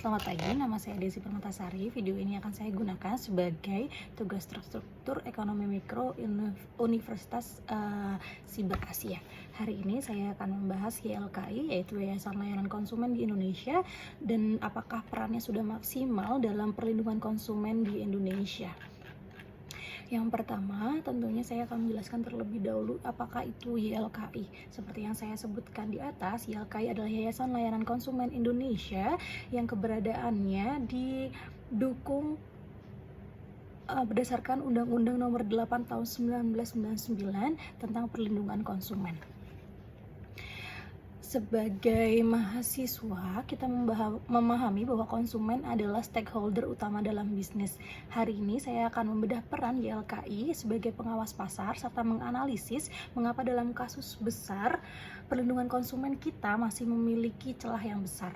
Selamat pagi, nama saya Desi Permatasari. Video ini akan saya gunakan sebagai tugas struktur ekonomi mikro Universitas Siber Asia. Hari ini saya akan membahas YLKI, yaitu Yayasan Layanan Konsumen di Indonesia, dan apakah perannya sudah maksimal dalam perlindungan konsumen di Indonesia. Yang pertama, tentunya saya akan menjelaskan terlebih dahulu apakah itu YLKI. Seperti yang saya sebutkan di atas, YLKI adalah Yayasan Layanan Konsumen Indonesia yang keberadaannya didukung berdasarkan Undang-Undang Nomor 8 Tahun 1999 tentang Perlindungan Konsumen. Sebagai mahasiswa, kita memahami bahwa konsumen adalah stakeholder utama dalam bisnis. Hari ini saya akan membedah peran YLKI sebagai pengawas pasar serta menganalisis mengapa dalam kasus besar perlindungan konsumen kita masih memiliki celah yang besar.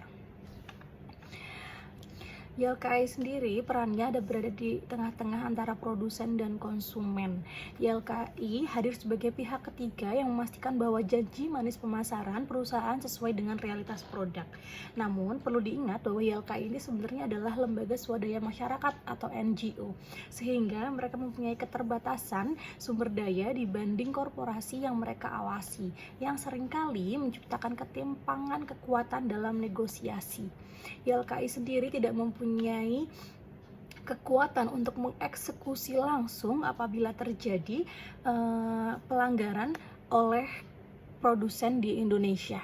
YLKI sendiri perannya berada di tengah-tengah antara produsen dan konsumen. YLKI hadir sebagai pihak ketiga yang memastikan bahwa janji manis pemasaran perusahaan sesuai dengan realitas produk. Namun perlu diingat bahwa YLKI ini sebenarnya adalah lembaga swadaya masyarakat atau NGO, sehingga mereka mempunyai keterbatasan sumber daya dibanding korporasi yang mereka awasi, yang seringkali menciptakan ketimpangan kekuatan dalam negosiasi. YLKI sendiri tidak mempunyai kekuatan untuk mengeksekusi langsung apabila terjadi pelanggaran oleh produsen di Indonesia.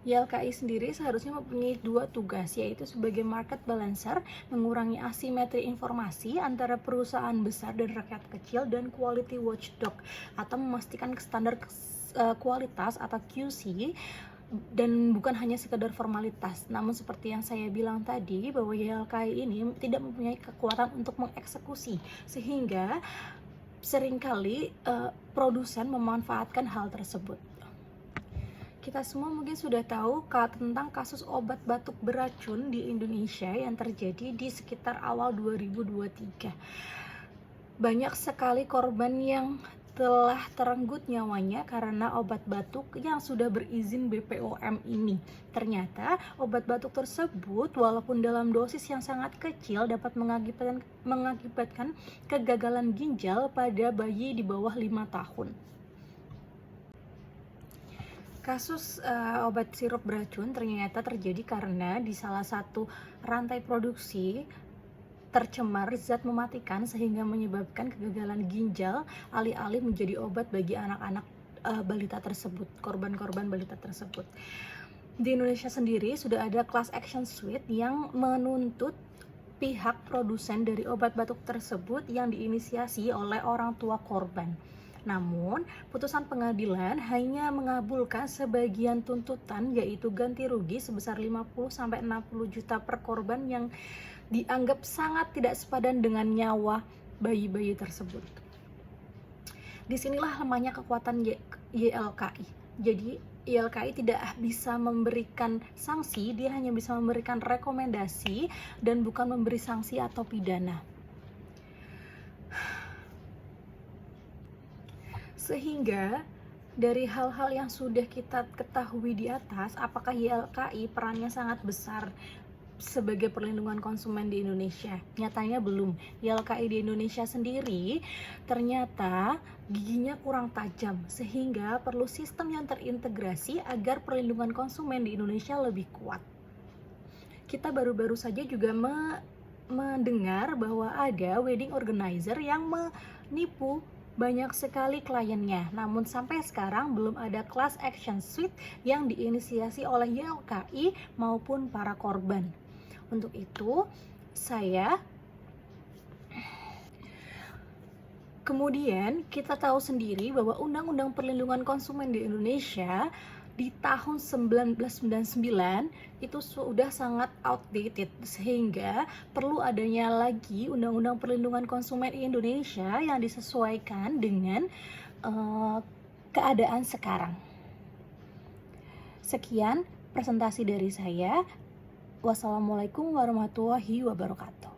YLKI sendiri seharusnya mempunyai dua tugas, yaitu sebagai market balancer, mengurangi asimetri informasi antara perusahaan besar dan rakyat kecil, dan quality watchdog atau memastikan standar kualitas atau QC, dan bukan hanya sekedar formalitas. Namun seperti yang saya bilang tadi, bahwa YLKI ini tidak mempunyai kekuatan untuk mengeksekusi, sehingga seringkali produsen memanfaatkan hal tersebut. Kita semua mungkin sudah tahu tentang kasus obat batuk beracun di Indonesia yang terjadi di sekitar awal 2023. Banyak sekali korban yang telah terenggut nyawanya karena obat batuk yang sudah berizin BPOM ini. Ternyata obat batuk tersebut walaupun dalam dosis yang sangat kecil dapat mengakibatkan kegagalan ginjal pada bayi di bawah 5 tahun. Kasus obat sirup beracun ternyata terjadi karena di salah satu rantai produksi tercemar zat mematikan sehingga menyebabkan kegagalan ginjal alih-alih menjadi obat bagi anak-anak balita tersebut, korban-korban balita tersebut. Di Indonesia sendiri sudah ada class action suit yang menuntut pihak produsen dari obat batuk tersebut yang diinisiasi oleh orang tua korban. Namun, putusan pengadilan hanya mengabulkan sebagian tuntutan, yaitu ganti rugi sebesar 50-60 juta per korban yang dianggap sangat tidak sepadan dengan nyawa bayi-bayi tersebut. Disinilah lemahnya kekuatan YLKI. Jadi YLKI tidak bisa memberikan sanksi, dia hanya bisa memberikan rekomendasi dan bukan memberi sanksi atau pidana. Sehingga dari hal-hal yang sudah kita ketahui di atas, apakah YLKI perannya sangat besar sebagai perlindungan konsumen di Indonesia? Nyatanya belum. YLKI di Indonesia sendiri ternyata giginya kurang tajam, sehingga perlu sistem yang terintegrasi agar perlindungan konsumen di Indonesia lebih kuat. Kita baru-baru saja juga mendengar bahwa ada wedding organizer yang menipu banyak sekali kliennya, namun sampai sekarang belum ada class action suit yang diinisiasi oleh YLKI maupun para korban. Untuk itu, kemudian kita tahu sendiri bahwa Undang-Undang Perlindungan Konsumen di Indonesia di tahun 1999 itu sudah sangat outdated, sehingga perlu adanya lagi Undang-Undang Perlindungan Konsumen di Indonesia yang disesuaikan dengan keadaan sekarang. Sekian presentasi dari saya. Wassalamualaikum warahmatullahi wabarakatuh.